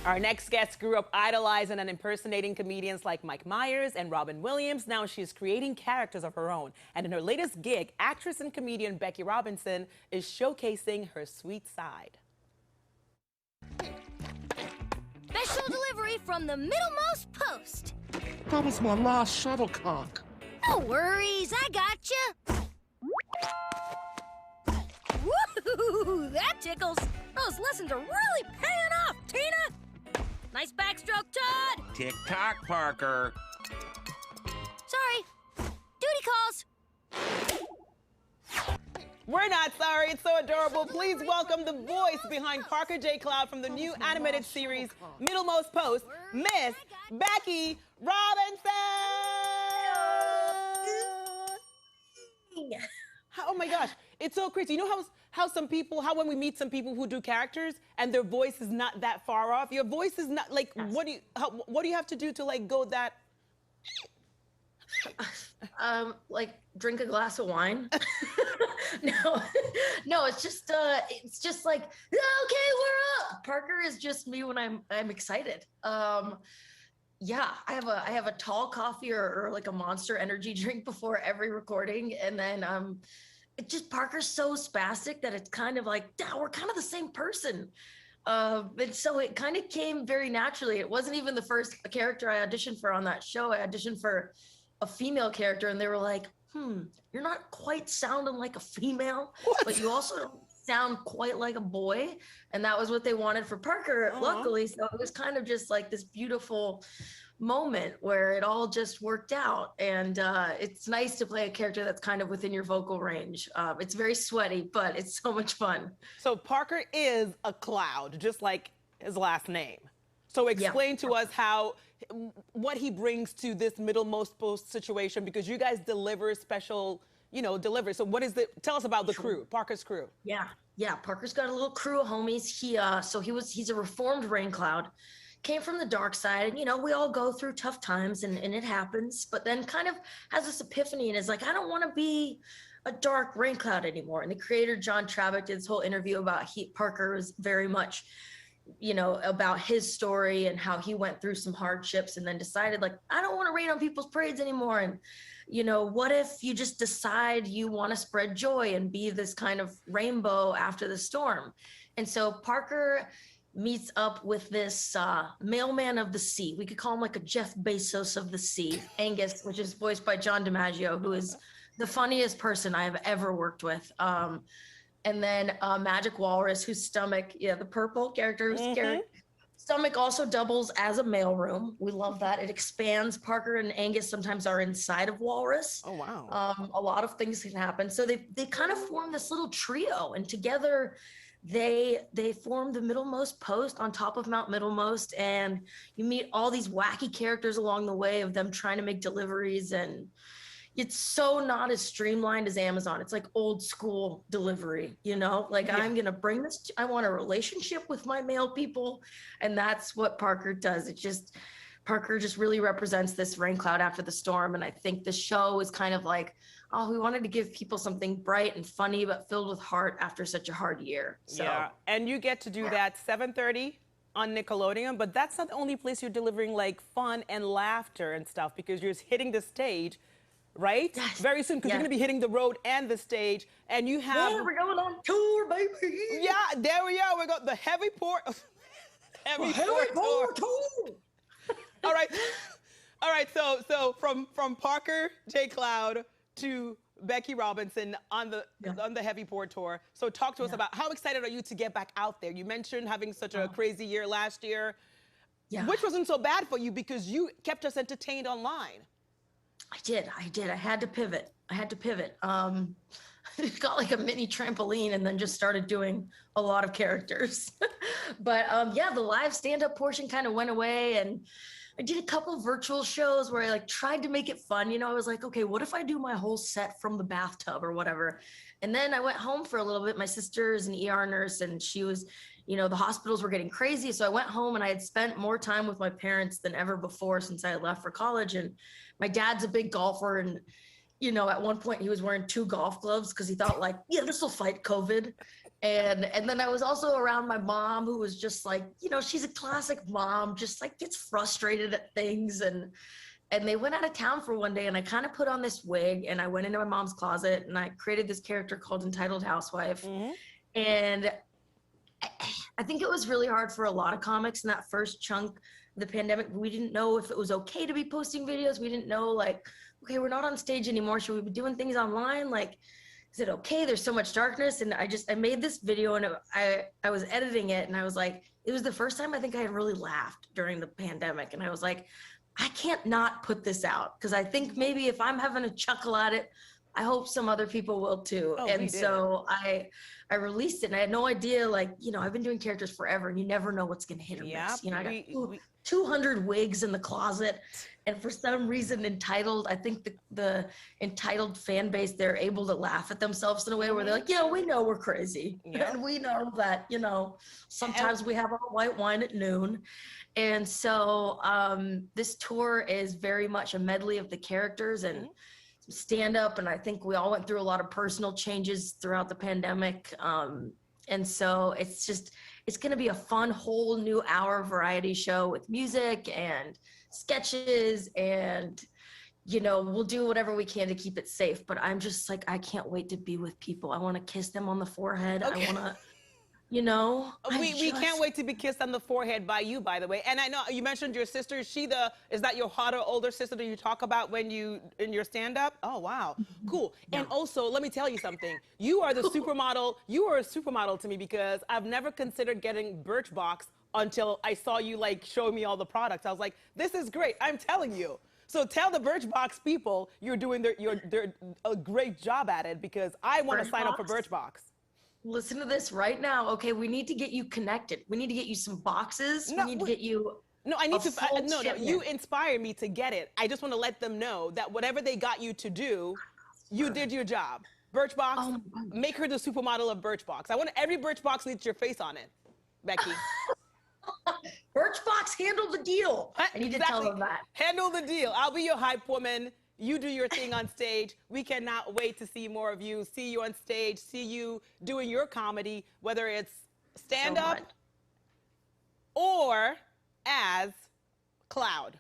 Our next guest grew up idolizing and impersonating comedians like Mike Myers and Robin Williams. Now she's creating characters of her own. And in her latest gig, actress and comedian Becky Robinson is showcasing her sweet side. Special delivery from the Middlemost Post. That was my last shuttlecock. No worries, I gotcha. Woo, that tickles. Those lessons are really paying off, Tina. Nice backstroke, Todd. Tick-tock, Parker. Sorry. Duty calls. We're not sorry, it's so adorable. Please welcome the voice behind Parker J. Cloud from the new animated series Middlemost Post, Miss Becky Robinson. Oh my gosh, it's so crazy. You know how some people, how when we meet some people who do characters and their voice is not that far off, your voice is not like, Yes. what do you have to do to like go that? Like drink a glass of wine. No, it's just like, okay, we're up. Parker is just me when I'm excited. Yeah, I have a tall coffee or like a Monster energy drink before every recording, and then it just Parker's so spastic that it's kind of like, yeah, we're kind of the same person. And so it kind of came very naturally. It wasn't even the first character I auditioned for on that show. I auditioned for a female character, and they were like, you're not quite sounding like a female, but you also don't sound quite like a boy. And that was what they wanted for Parker, luckily. So it was kind of just like this beautiful moment where it all just worked out. And it's nice to play a character that's kind of within your vocal range. It's very sweaty, but it's so much fun. So Parker is a cloud, just like his last name. So explain to us what he brings to this Middlemost Post situation, because you guys deliver special, delivery. So tell us about the crew, Parker's crew. Yeah. Parker's got a little crew of homies. He's a reformed rain cloud, came from the dark side, and we all go through tough times and it happens, but then kind of has this epiphany and is like, I don't want to be a dark rain cloud anymore. And the creator, John Travick, did this whole interview about Parker was very much about his story and how he went through some hardships and then decided, like, I don't want to rain on people's parades anymore. And, what if you just decide you want to spread joy and be this kind of rainbow after the storm? And so Parker meets up with this mailman of the sea. We could call him like a Jeff Bezos of the sea, Angus, which is voiced by John DiMaggio, who is the funniest person I have ever worked with. And then Magic Walrus, whose stomach, the purple character, stomach also doubles as a mailroom. We love that. It expands. Parker and Angus sometimes are inside of Walrus. Oh, wow. A lot of things can happen. So they kind of form this little trio, and together they form the Middlemost Post on top of Mount Middlemost, and you meet all these wacky characters along the way of them trying to make deliveries, and it's so not as streamlined as Amazon. It's like old I'm going to bring this, I want a relationship with my mail people. And that's what Parker does. Parker just really represents this rain cloud after the storm. And I think the show is kind of like, we wanted to give people something bright and funny, but filled with heart after such a hard year. So, yeah, and you get to do that 7:30 on Nickelodeon, but that's not the only place you're delivering like fun and laughter and stuff, because you're hitting the stage, right? Yes. Very soon, because you're going to be hitting the road and the stage, and you have... Yeah, we're going on tour, baby. Yeah, there we are. We got the heavy port tour. All right. So from Parker J. Cloud to Becky Robinson on the heavy port tour. So talk to us about how excited are you to get back out there? You mentioned having such a crazy year last year, which wasn't so bad for you because you kept us entertained online. I did. I had to pivot. Got like a mini trampoline and then just started doing a lot of characters. But the live stand-up portion kind of went away, and I did a couple virtual shows where I like tried to make it fun. I was like, okay, what if I do my whole set from the bathtub or whatever? And then I went home for a little bit. My sister is an ER nurse, and she was, the hospitals were getting crazy. So I went home, and I had spent more time with my parents than ever before since I had left for college. And my dad's a big golfer, and you know, at one point he was wearing 2 golf gloves because he thought like, yeah, this will fight COVID. And then I was also around my mom, who was just like, you know, she's a classic mom, just like gets frustrated at things. And they went out of town for one day, and I kind of put on this wig, and I went into my mom's closet, and I created this character called Entitled Housewife. And I think it was really hard for a lot of comics in that first chunk of the pandemic. We didn't know if it was okay to be posting videos. We didn't know, like, okay, we're not on stage anymore. Should we be doing things online? Like, is it okay? There's so much darkness. And I made this video, and I was editing it, and I was like, it was the first time I think I had really laughed during the pandemic. And I was like, I can't not put this out, because I think maybe if I'm having a chuckle at it, I hope some other people will too. And so I released it, and I had no idea, like, you know, I've been doing characters forever, and you never know what's going to hit or miss. You know, I got 200 wigs in the closet, and for some reason Entitled, I think the Entitled fan base, they're able to laugh at themselves in a way where they're like, yeah, we know we're crazy. And we know that, you know, sometimes we have our white wine at noon. And so this tour is very much a medley of the characters and stand up, and I think we all went through a lot of personal changes throughout the pandemic, and so it's going to be a fun whole new hour variety show with music and sketches, and you know, we'll do whatever we can to keep it safe, but I'm just like, I can't wait to be with people. I want to kiss them on the forehead. I want to, you know, we can't wait to be kissed on the forehead by you, by the way. And I know you mentioned your sister. Is that your hotter older sister that you talk about in your stand-up? Oh, wow. Cool. Yeah. And also, let me tell you something. You are the supermodel. You are a supermodel to me, because I've never considered getting Birchbox until I saw you like showing me all the products. I was like, this is great. I'm telling you. So tell the Birchbox people you're doing a great job at it, because I want to sign up for Birchbox. Listen to this right now. Okay, we need to get you connected. We need to get you some boxes. We need to get you. No, I need to. No, you inspire me to get it. I just want to let them know that whatever they got you to do, you did your job. Birchbox, make her the supermodel of Birchbox. I want every Birchbox needs your face on it, Becky. Birchbox, handle the deal. I need to tell them that. Handle the deal. I'll be your hype woman. You do your thing on stage. We cannot wait to see more of you, see you on stage, see you doing your comedy, whether it's stand-up or as Cloud,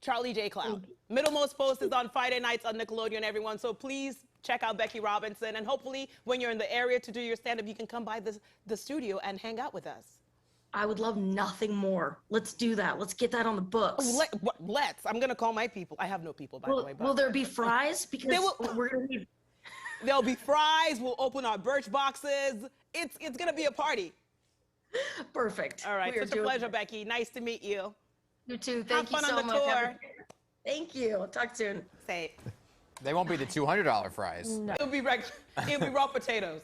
Charlie J. Cloud. Middlemost Post is on Friday nights on Nickelodeon, everyone. So please check out Becky Robinson. And hopefully when you're in the area to do your stand-up, you can come by the studio and hang out with us. I would love nothing more. Let's do that. Let's get that on the books. Let's. I'm going to call my people. I have no people, by the way. But will there be fries? Because we're going to need... There'll be fries. We'll open our Birchboxes. It's going to be a party. Perfect. All right. Such a pleasure, Becky. Nice to meet you. You too. Thank you so much. Thank you. I'll talk soon. Say it. They won't be the $200 fries. No. It'll be raw potatoes.